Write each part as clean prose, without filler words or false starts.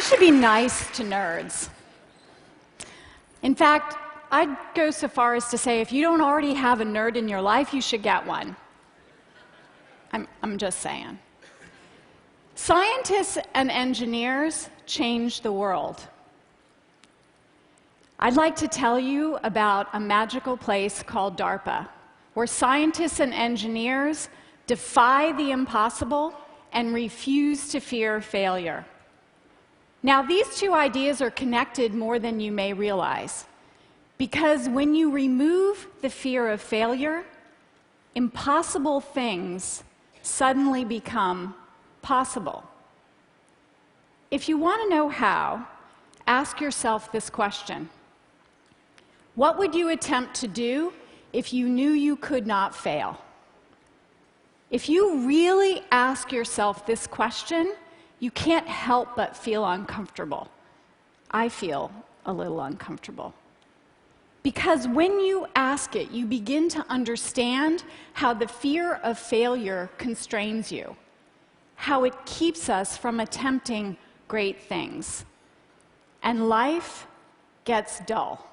should be nice to nerds. In fact, I'd go so far as to say if you don't already have a nerd in your life, you should get one. I'm just saying. Scientists and engineers change the world. I'd like to tell you about a magical place called DARPA, where scientists and engineers defy the impossible and refuse to fear failure. Now, these two ideas are connected more than you may realize, because when you remove the fear of failure, impossible things suddenly become possible. If you want to know how, ask yourself this question. What would you attempt to do if you knew you could not fail? If you really ask yourself this question, you can't help but feel uncomfortable. I feel a little uncomfortable. Because when you ask it, you begin to understand how the fear of failure constrains you, how it keeps us from attempting great things. And life gets dull.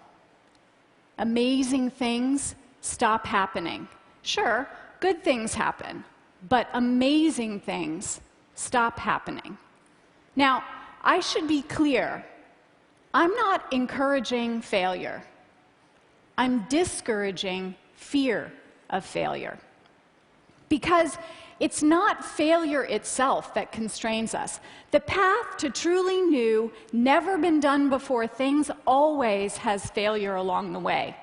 Amazing things stop happening. Sure, good things happen, but amazing things stop happening. Now, I should be clear. I'm not encouraging failure. I'm discouraging fear of failure. Because it's not failure itself that constrains us. The path to truly new, never been done before things always has failure along the way.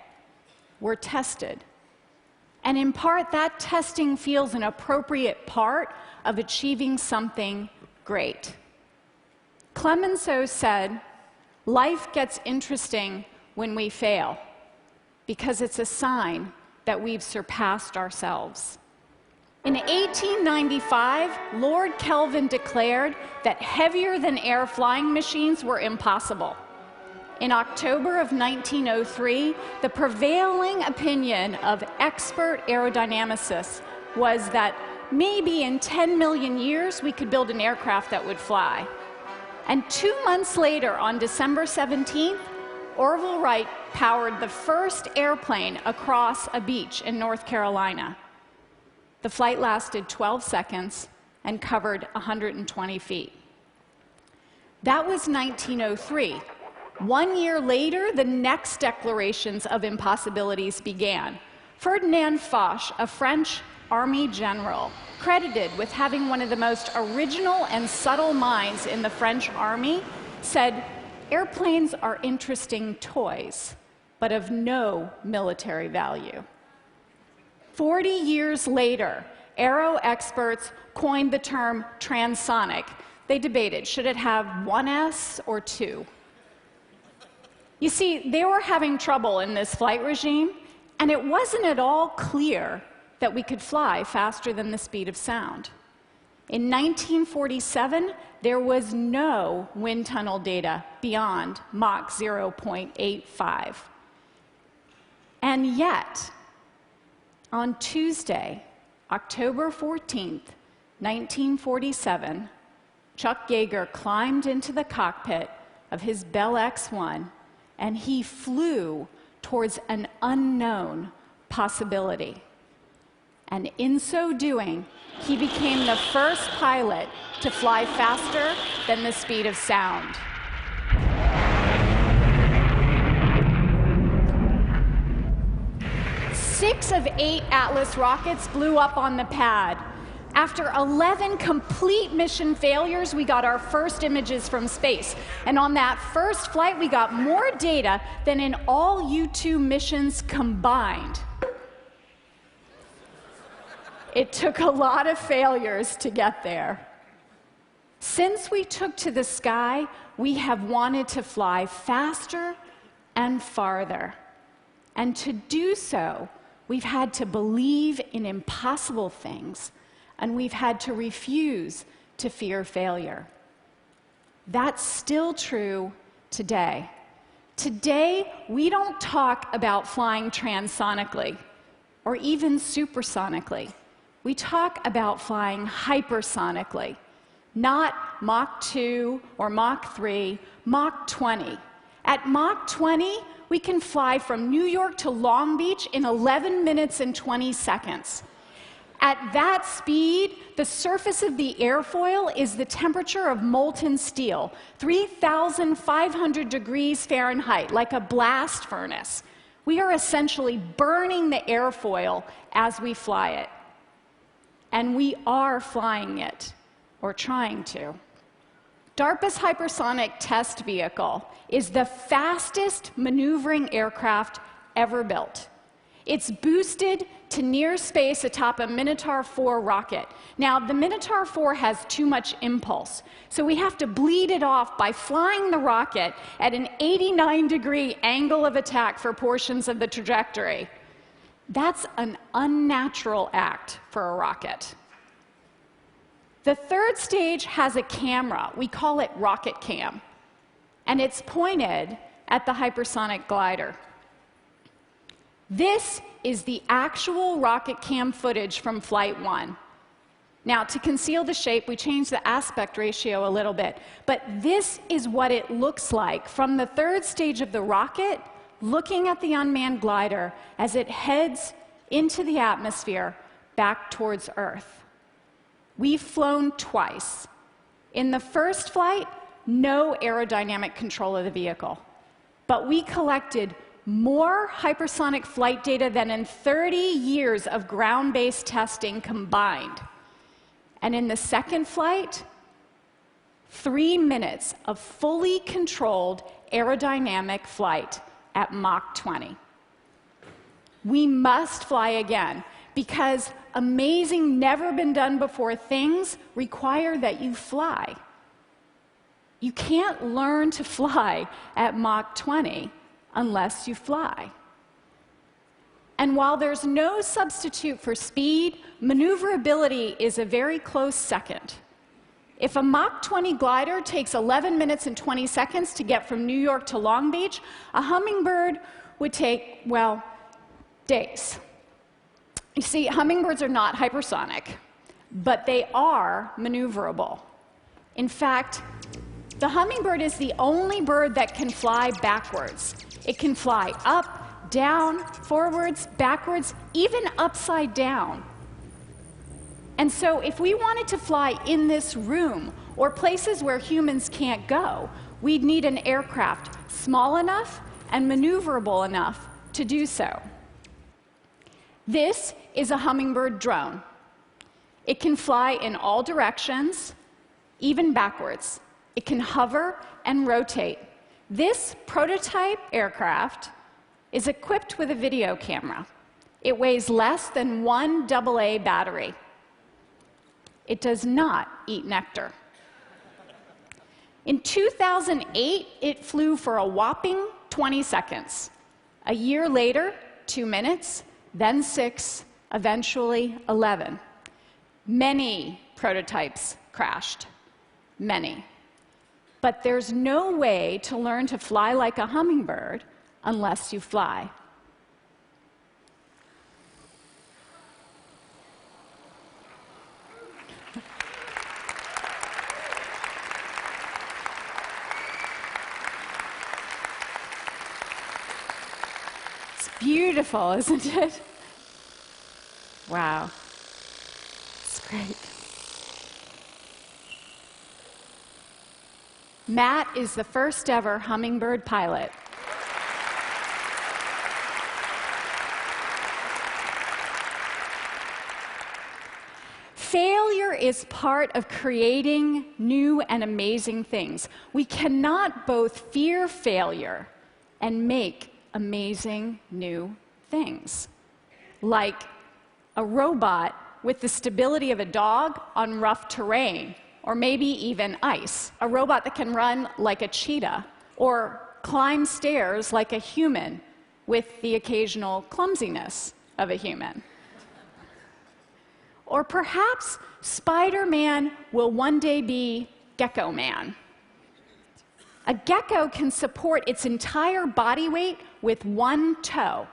We're tested. And in part, that testing feels an appropriate part of achieving something great. Clemenceau said, "Life gets interesting when we fail, because it's a sign that we've surpassed ourselves." In 1895, Lord Kelvin declared that heavier-than-air flying machines were impossible. In October of 1903, the prevailing opinion of expert aerodynamicists was that maybe in 10 million years we could build an aircraft that would fly. And 2 months later, on December 17th, Orville Wright powered the first airplane across a beach in North Carolina. The flight lasted 12 seconds and covered 120 feet. That was 1903. 1 year later, the next declarations of impossibilities began. Ferdinand Foch, a French army general, credited with having one of the most original and subtle minds in the French army, said, "Airplanes are interesting toys, but of no military value." 40 years later, aero experts coined the term transonic. They debated, should it have one S or two? You see, they were having trouble in this flight regime, and it wasn't at all clear that we could fly faster than the speed of sound. In 1947, there was no wind tunnel data beyond Mach 0.85. And yet, on Tuesday, October 14th, 1947, Chuck Yeager climbed into the cockpit of his Bell X-1, and he flew towards an unknown possibility. And in so doing, he became the first pilot to fly faster than the speed of sound. Six of 8 Atlas rockets blew up on the pad. After 11 complete mission failures, we got our first images from space. And on that first flight, we got more data than in all U-2 missions combined. It took a lot of failures to get there. Since we took to the sky, we have wanted to fly faster and farther. And to do so, we've had to believe in impossible things, and we've had to refuse to fear failure. That's still true today. Today, we don't talk about flying transonically or even supersonically. We talk about flying hypersonically, not Mach 2 or Mach 3, Mach 20. At Mach 20, we can fly from New York to Long Beach in 11 minutes and 20 seconds. At that speed, the surface of the airfoil is the temperature of molten steel, 3,500 degrees Fahrenheit, like a blast furnace. We are essentially burning the airfoil as we fly it. And we are flying it, or trying to. DARPA's hypersonic test vehicle is the fastest maneuvering aircraft ever built. It's boosted to near space atop a Minotaur 4 rocket. Now, the Minotaur 4 has too much impulse, so we have to bleed it off by flying the rocket at an 89-degree angle of attack for portions of the trajectory. That's an unnatural act for a rocket. The third stage has a camera. We call it Rocket Cam, and it's pointed at the hypersonic glider. This is the actual Rocket Cam footage from Flight 1. Now, to conceal the shape, we changed the aspect ratio a little bit, but this is what it looks like from the third stage of the rocket, looking at the unmanned glider as it heads into the atmosphere back towards Earth. We've flown twice. In the first flight, no aerodynamic control of the vehicle. But we collected more hypersonic flight data than in 30 years of ground-based testing combined. And in the second flight, 3 minutes of fully controlled aerodynamic flight at Mach 20. We must fly again, because amazing, never-been-done-before things require that you fly. You can't learn to fly at Mach 20 unless you fly. And while there's no substitute for speed, maneuverability is a very close second. If a Mach 20 glider takes 11 minutes and 20 seconds to get from New York to Long Beach, a hummingbird would take, well, days. You see, hummingbirds are not hypersonic, but they are maneuverable. In fact, the hummingbird is the only bird that can fly backwards. It can fly up, down, forwards, backwards, even upside down. And so if we wanted to fly in this room or places where humans can't go, we'd need an aircraft small enough and maneuverable enough to do so. This is a hummingbird drone. It can fly in all directions, even backwards. It can hover and rotate. This prototype aircraft is equipped with a video camera. It weighs less than 1 AA battery. It does not eat nectar. In 2008, it flew for a whopping 20 seconds. A year later, 2 minutes, then 6, eventually 11. Many prototypes crashed. Many. But there's no way to learn to fly like a hummingbird unless you fly. It's beautiful, isn't it? Wow. It's great. Matt is the first ever hummingbird pilot. Failure is part of creating new and amazing things. We cannot both fear failure and make amazing new things. Like a robot with the stability of a dog on rough terrain, or maybe even ice. A robot that can run like a cheetah, or climb stairs like a human with the occasional clumsiness of a human. Or perhaps Spider-Man will one day be Gecko Man. A gecko can support its entire body weight with one toe.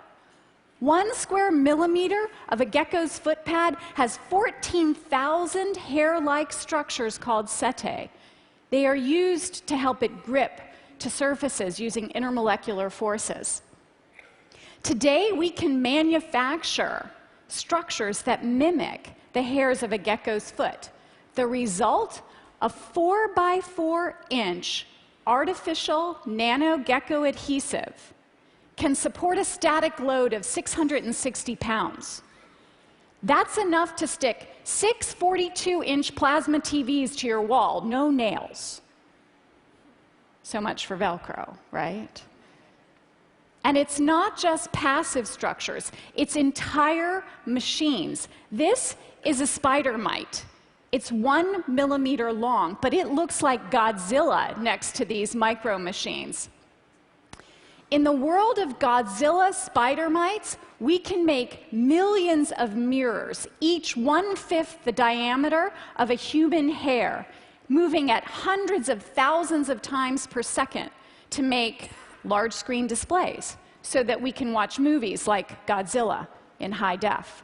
1 square millimeter of a gecko's foot pad has 14,000 hair-like structures called setae. They are used to help it grip to surfaces using intermolecular forces. Today, we can manufacture structures that mimic the hairs of a gecko's foot. The result, a 4 by 4 inch artificial nano gecko adhesive can support a static load of 660 pounds. That's enough to stick 6 42-inch plasma TVs to your wall, no nails. So much for Velcro, right? And it's not just passive structures, it's entire machines. This is a spider mite. It's 1 millimeter long, but it looks like Godzilla next to these micro machines. In the world of Godzilla spider mites, we can make millions of mirrors, each 1/5 the diameter of a human hair, moving at hundreds of thousands of times per second to make large screen displays so that we can watch movies like Godzilla in high def.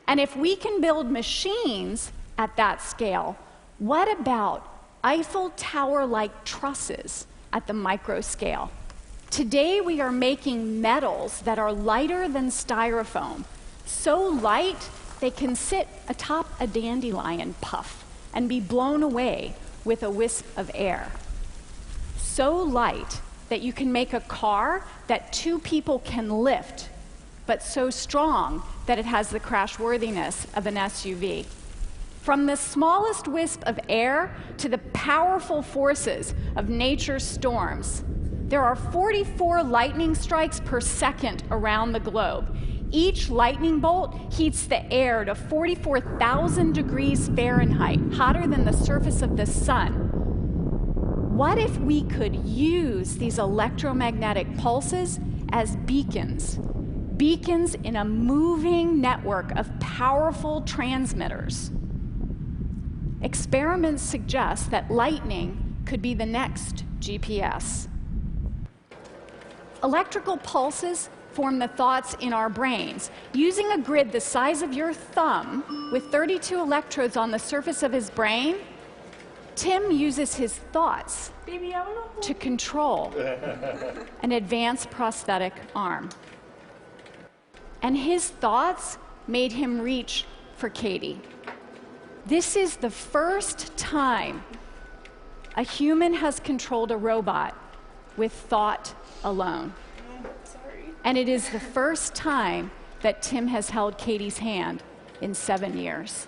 And if we can build machines at that scale, what about Eiffel Tower-like trusses at the micro scale? Today we are making metals that are lighter than styrofoam, so light they can sit atop a dandelion puff and be blown away with a wisp of air. So light that you can make a car that 2 people can lift, but so strong that it has the crashworthiness of an SUV. From the smallest wisp of air to the powerful forces of nature's storms, there are 44 lightning strikes per second around the globe. Each lightning bolt heats the air to 44,000 degrees Fahrenheit, hotter than the surface of the sun. What if we could use these electromagnetic pulses as beacons? Beacons in a moving network of powerful transmitters. Experiments suggest that lightning could be the next GPS. Electrical pulses form the thoughts in our brains. Using a grid the size of your thumb with 32 electrodes on the surface of his brain, Tim uses his thoughts to control an advanced prosthetic arm. And his thoughts made him reach for Katie. This is the first time a human has controlled a robot with thought alone. And it is the first time that Tim has held Katie's hand in 7 years.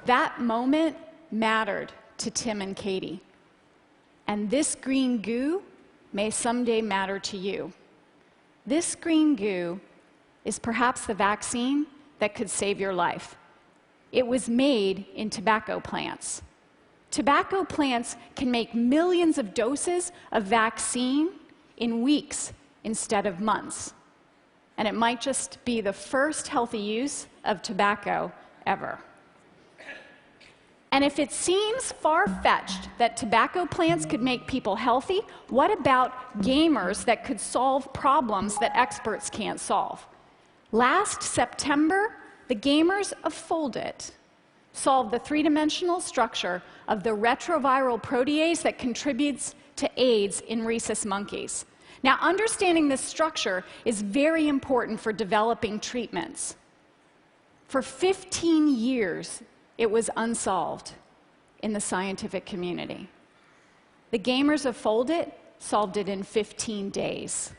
That moment mattered to Tim and Katie. And this green goo may someday matter to you. This green goo is perhaps the vaccine that could save your life. It was made in tobacco plants. Tobacco plants can make millions of doses of vaccine in weeks instead of months. And it might just be the first healthy use of tobacco ever. And if it seems far-fetched that tobacco plants could make people healthy, what about gamers that could solve problems that experts can't solve? Last September, the gamers of Foldit solved the 3-dimensional structure of the retroviral protease that contributes to AIDS in rhesus monkeys. Now, understanding this structure is very important for developing treatments. For 15 years, it was unsolved in the scientific community. The gamers of Foldit solved it in 15 days.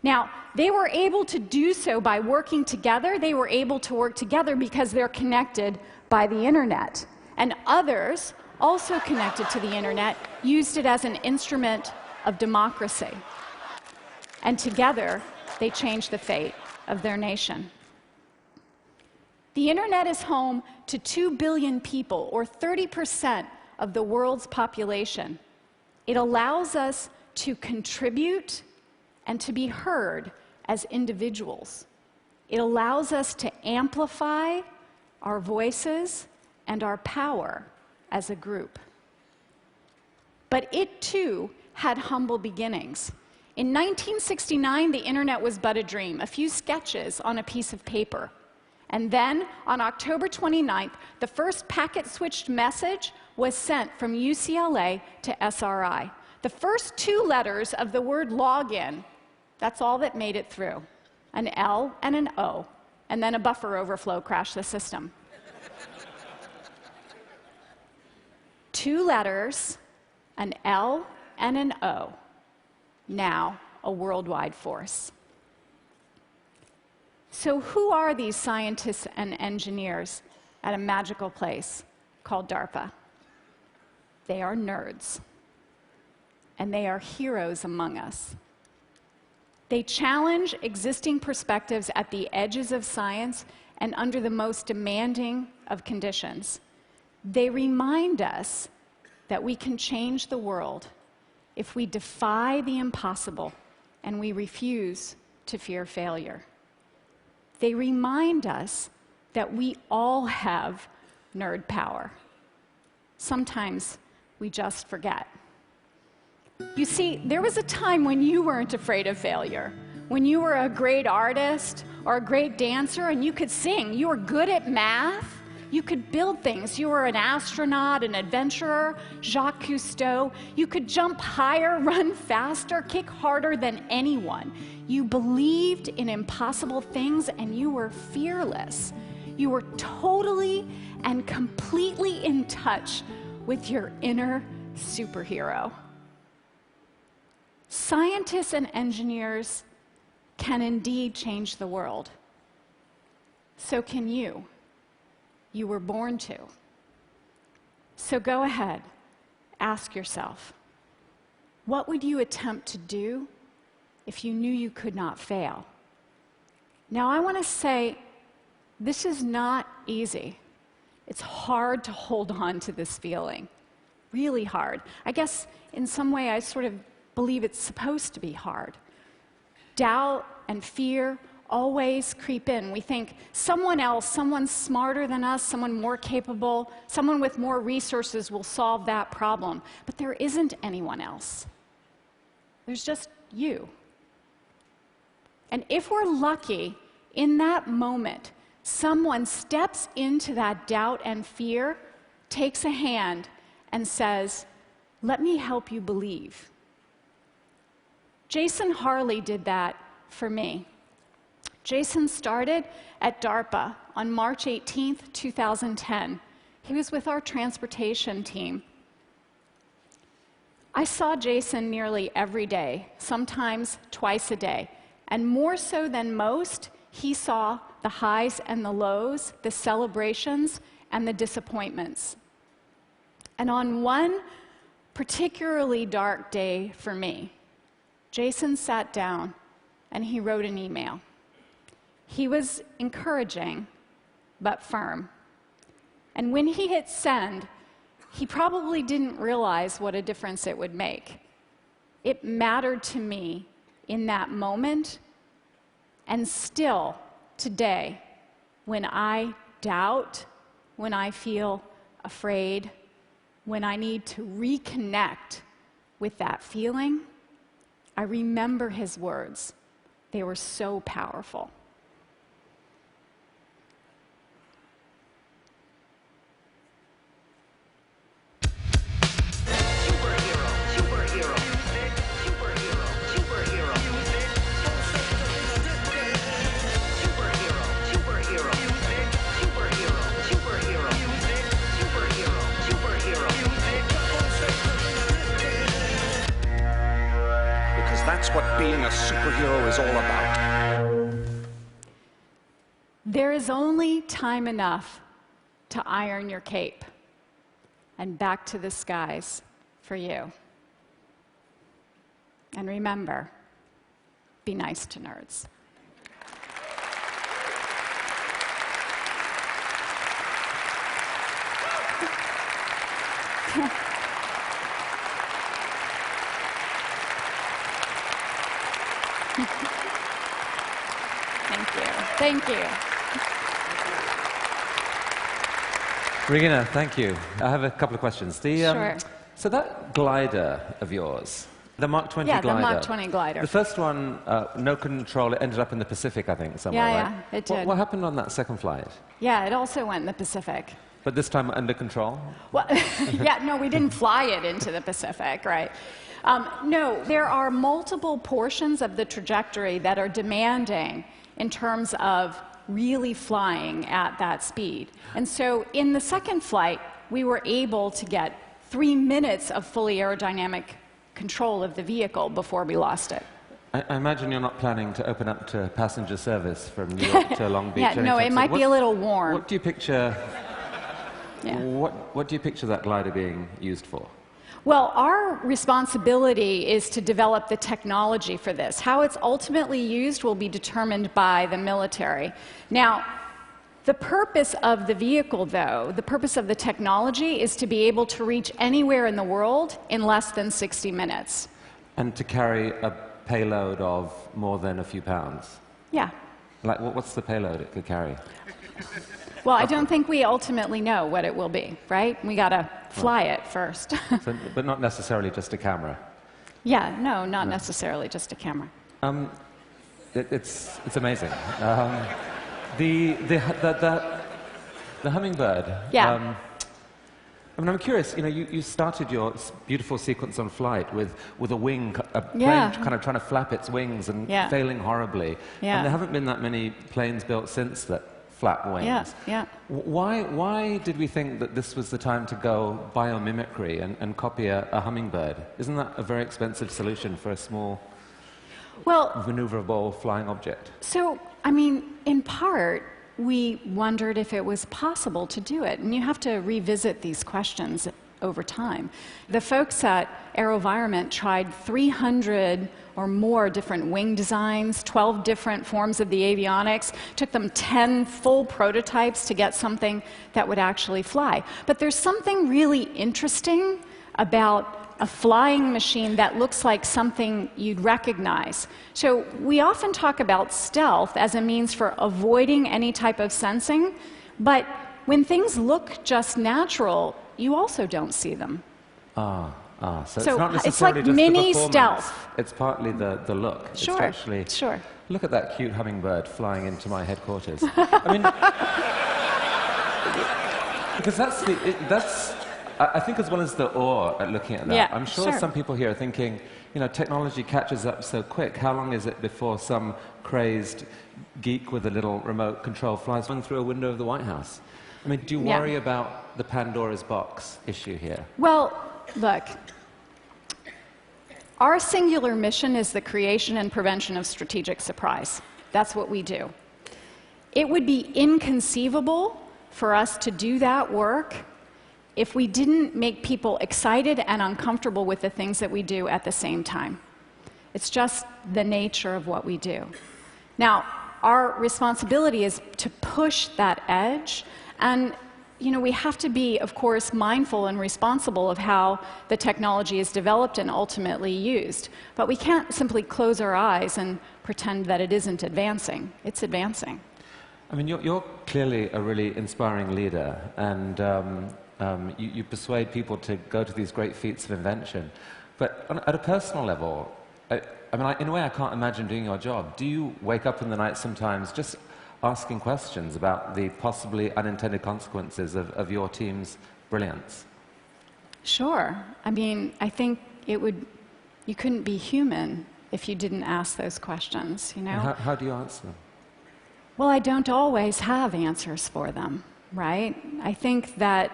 Now, they were able to do so by working together. They were able to work together because they're connected by the internet. And others, also connected to the internet, used it as an instrument of democracy. And together, they changed the fate of their nation. The internet is home to 2 billion people, or 30% of the world's population. It allows us to contribute and to be heard as individuals. It allows us to amplify our voices and our power as a group. But it too had humble beginnings. In 1969, the internet was but a dream, a few sketches on a piece of paper. And then, on October 29th, the first packet-switched message was sent from UCLA to SRI. The first 2 letters of the word login, that's all that made it through. An L and an O. And then a buffer overflow crashed the system. 2 letters, an L and an O. Now, a worldwide force. So who are these scientists and engineers at a magical place called DARPA? They are nerds. And they are heroes among us. They challenge existing perspectives at the edges of science and under the most demanding of conditions. They remind us that we can change the world if we defy the impossible and we refuse to fear failure. They remind us that we all have nerd power. Sometimes we just forget. You see, there was a time when you weren't afraid of failure, when you were a great artist or a great dancer and you could sing, you were good at math, you could build things, you were an astronaut, an adventurer, Jacques Cousteau, you could jump higher, run faster, kick harder than anyone. You believed in impossible things and you were fearless. You were totally and completely in touch with your inner superhero. Scientists and engineers can indeed change the world. So can you. You were born to. So go ahead, ask yourself, what would you attempt to do if you knew you could not fail? Now, I want to say, this is not easy. It's hard to hold on to this feeling, really hard. I guess in some way I sort of believe it's supposed to be hard. Doubt and fear always creep in. We think someone else, someone smarter than us, someone more capable, someone with more resources will solve that problem. But there isn't anyone else. There's just you. And if we're lucky, in that moment, someone steps into that doubt and fear, takes a hand, and says, "Let me help you believe." Jason Harley did that for me. Jason started at DARPA on March 18th, 2010. He was with our transportation team. I saw Jason nearly every day, sometimes twice a day. And more so than most, he saw the highs and the lows, the celebrations and the disappointments. And on one particularly dark day for me, Jason sat down and he wrote an email. He was encouraging, but firm. And when he hit send, he probably didn't realize what a difference it would make. It mattered to me in that moment, and still today, when I doubt, when I feel afraid, when I need to reconnect with that feeling, I remember his words. They were so powerful. That's what being a superhero is all about. There is only time enough to iron your cape and back to the skies for you. And remember, be nice to nerds. Thank you. Regina, thank you. I have a couple of questions. Sure. So that glider of yours, The Mark 20 yeah, glider. the Mach 20 glider. The first one, no control, it ended up in the Pacific, I think, somewhere, Yeah, right? yeah, it did. What happened on that second flight? Yeah, it also went in the Pacific. But this time under control? Well, yeah, no, we didn't fly it into the Pacific, right? No, there are multiple portions of the trajectory that are demanding in terms of really flying at that speed. And so in the second flight, we were able to get 3 minutes of fully aerodynamic control of the vehicle before we lost it. I imagine you're not planning to open up to passenger service from New York to Long Beach. Yeah, no, it might be a little warm. What do you picture? Yeah. What do you picture that glider being used for? Well, our responsibility is to develop the technology for this. How it's ultimately used will be determined by the military. Now, the purpose of the vehicle, though, the purpose of the technology is to be able to reach anywhere in the world in less than 60 minutes. And to carry a payload of more than a few pounds? Yeah. Like, what's the payload it could carry? Well, I don't think we ultimately know what it will be, right? We got to fly it first. But not necessarily just a camera? Yeah, no, not necessarily just a camera. It's amazing. The hummingbird. Yeah. I mean, I'm curious, you started your beautiful sequence on flight with a wing, a plane Yeah. kind of trying to flap its wings and Yeah. failing horribly. Yeah. And there haven't been that many planes built since that flap wings. Yeah, yeah. Why did we think that this was the time to go biomimicry and copy a hummingbird? Isn't that a very expensive solution for a small, maneuverable flying object? So, I mean, in part, we wondered if it was possible to do it. And you have to revisit these questions over time. The folks at AeroVironment tried 300 or more different wing designs, 12 different forms of the avionics, took them 10 full prototypes to get something that would actually fly. But there's something really interesting about a flying machine that looks like something you'd recognize. So we often talk about stealth as a means for avoiding any type of sensing, but when things look just natural, you also don't see them. So it's So not it's necessarily like just mini the performance. stealth. It's partly the look. Sure, It's actually, sure. Look at that cute hummingbird flying into my headquarters. I mean, because I think as well as the awe at looking at that, Yeah, I'm sure sure. some people here are thinking, technology catches up so quick. How long is it before some crazed geek with a little remote control flies one through a window of the White House? I mean, do you Yeah. worry about the Pandora's box issue here? Well, look, our singular mission is the creation and prevention of strategic surprise. That's what we do. It would be inconceivable for us to do that work if we didn't make people excited and uncomfortable with the things that we do at the same time. It's just the nature of what we do. Now, our responsibility is to push that edge, and we have to be, of course, mindful and responsible of how the technology is developed and ultimately used. But we can't simply close our eyes and pretend that it isn't advancing. It's advancing. I mean, you're clearly a really inspiring leader, and you persuade people to go to these great feats of invention. But at a personal level, in a way, I can't imagine doing your job. Do you wake up in the night sometimes just asking questions about the possibly unintended consequences of your team's brilliance? Sure. I mean, I think you couldn't be human if you didn't ask those questions, And how do you answer them? Well, I don't always have answers for them, right? I think that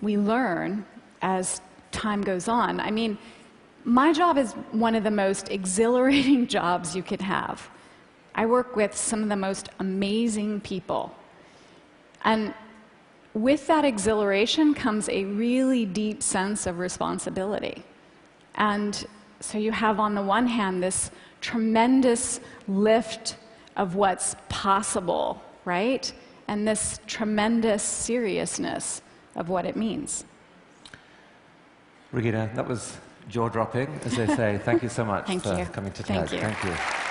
we learn as time goes on. I mean, my job is one of the most exhilarating jobs you could have. I work with some of the most amazing people. And with that exhilaration comes a really deep sense of responsibility. And so you have, on the one hand, this tremendous lift of what's possible, right? And this tremendous seriousness of what it means. Regina, that was jaw-dropping, as they say. Thank you so much Thank for you. coming to Thank TED. you. Thank you.